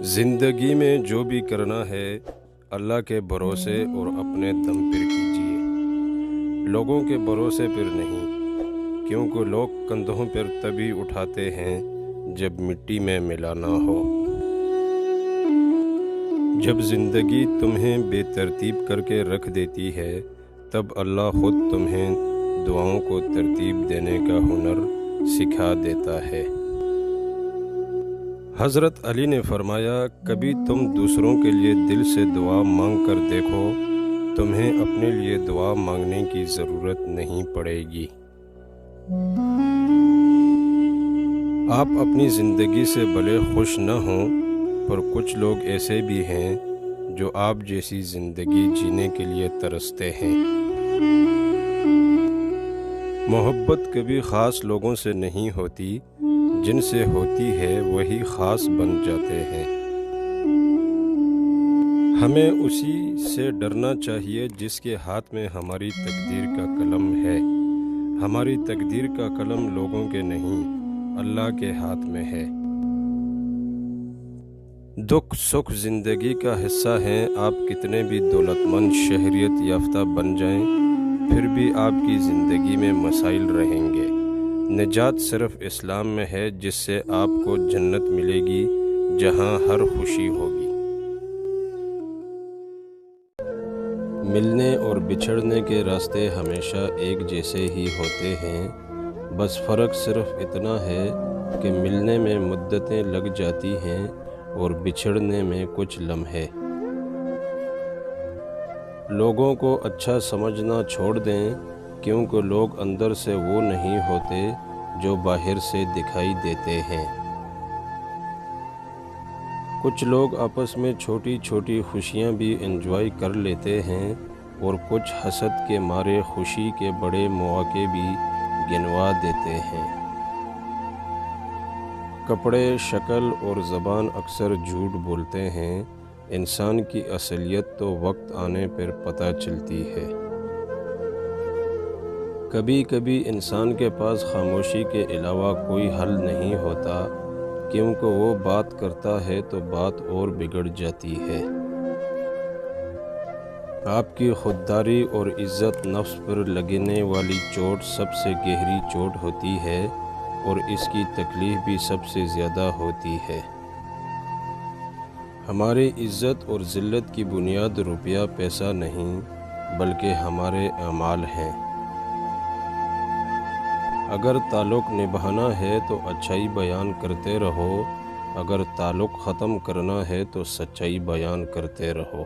زندگی میں جو بھی کرنا ہے اللہ کے بھروسے اور اپنے دم پر کیجیے، لوگوں کے بھروسے پر نہیں، کیونکہ لوگ کندھوں پر تبھی اٹھاتے ہیں جب مٹی میں ملا نہ ہو۔ جب زندگی تمہیں بے ترتیب کر کے رکھ دیتی ہے تب اللہ خود تمہیں دعاؤں کو ترتیب دینے کا ہنر سکھا دیتا ہے۔ حضرت علی نے فرمایا، کبھی تم دوسروں کے لیے دل سے دعا مانگ کر دیکھو، تمہیں اپنے لیے دعا مانگنے کی ضرورت نہیں پڑے گی۔ آپ اپنی زندگی سے بھلے خوش نہ ہوں، پر کچھ لوگ ایسے بھی ہیں جو آپ جیسی زندگی جینے کے لیے ترستے ہیں۔ محبت کبھی خاص لوگوں سے نہیں ہوتی، جن سے ہوتی ہے وہی خاص بن جاتے ہیں۔ ہمیں اسی سے ڈرنا چاہیے جس کے ہاتھ میں ہماری تقدیر کا قلم ہے۔ ہماری تقدیر کا قلم لوگوں کے نہیں، اللہ کے ہاتھ میں ہے۔ دکھ سکھ زندگی کا حصہ ہیں، آپ کتنے بھی دولت مند شہریت یافتہ بن جائیں، پھر بھی آپ کی زندگی میں مسائل رہیں گے۔ نجات صرف اسلام میں ہے، جس سے آپ کو جنت ملے گی جہاں ہر خوشی ہوگی۔ ملنے اور بچھڑنے کے راستے ہمیشہ ایک جیسے ہی ہوتے ہیں، بس فرق صرف اتنا ہے کہ ملنے میں مدتیں لگ جاتی ہیں اور بچھڑنے میں کچھ لمحے۔ لوگوں کو اچھا سمجھنا چھوڑ دیں، کیونکہ لوگ اندر سے وہ نہیں ہوتے جو باہر سے دکھائی دیتے ہیں۔ کچھ لوگ آپس میں چھوٹی چھوٹی خوشیاں بھی انجوائے کر لیتے ہیں، اور کچھ حسد کے مارے خوشی کے بڑے مواقع بھی گنوا دیتے ہیں۔ کپڑے، شکل اور زبان اکثر جھوٹ بولتے ہیں، انسان کی اصلیت تو وقت آنے پر پتہ چلتی ہے۔ کبھی کبھی انسان کے پاس خاموشی کے علاوہ کوئی حل نہیں ہوتا، کیونکہ وہ بات کرتا ہے تو بات اور بگڑ جاتی ہے۔ آپ کی خودداری اور عزت نفس پر لگنے والی چوٹ سب سے گہری چوٹ ہوتی ہے، اور اس کی تکلیف بھی سب سے زیادہ ہوتی ہے۔ ہماری عزت اور ذلت کی بنیاد روپیہ پیسہ نہیں، بلکہ ہمارے اعمال ہیں۔ اگر تعلق نبھانا ہے تو اچھائی بیان کرتے رہو، اگر تعلق ختم کرنا ہے تو سچائی بیان کرتے رہو۔